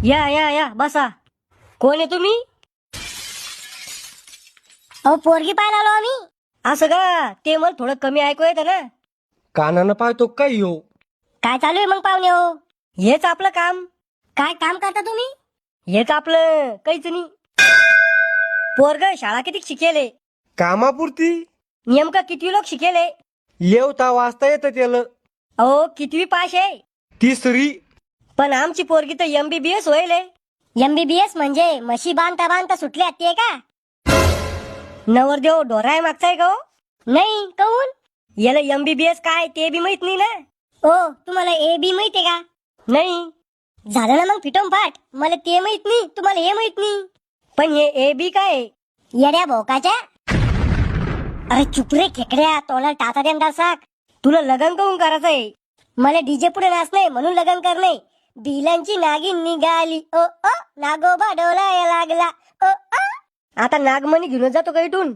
या या या बसा. कोण आहे तुम्ही? अहो पोरगी पाहायला आलो आम्ही. असं का? ते मला थोडं कमी ऐकू येतं ना. कानानं पाहतो काय हो? काय चालू आहे मग पाहुणे हो? हेच आपलं काम. काय काम करता तुम्ही? हेच आपलं काहीच नाही. पोरग शाळा किती शिकेले? कामापुरती नेमका किती लोक शिकेले? येवता वाचता येतं त्याला. अहो कितवी पास आहे? तिसरी. पण आमची पोरगी तर MBBS होईल. MBBS म्हणजे म्हशी बांधता बांधता सुटल्या ते का? नवरदेव ढोराय मागचाय का हो? नाही कहून? याला MBBS काय ते बी माहित नाही ना. ओ तुम्हाला AB माहितीये का? नाही. झालं ना मग फिटून फाट. मला ते माहित नाही, तुम्हाला हे माहित नाही. पण हे AB काय आहे? येड्या भोकाच्या. अरे चुप रे खेकड्या, तोंडाला टाचा देणार साक. तुला लग्न करून करायचंय? मला डीजे पुढे नाचणे म्हणून लग्न करणे. बिलांची नागिन निघाली ओ ओ, नागोबा डोलाया लागला ओ ओ. आता नागमणी घेऊन जातो का इथून?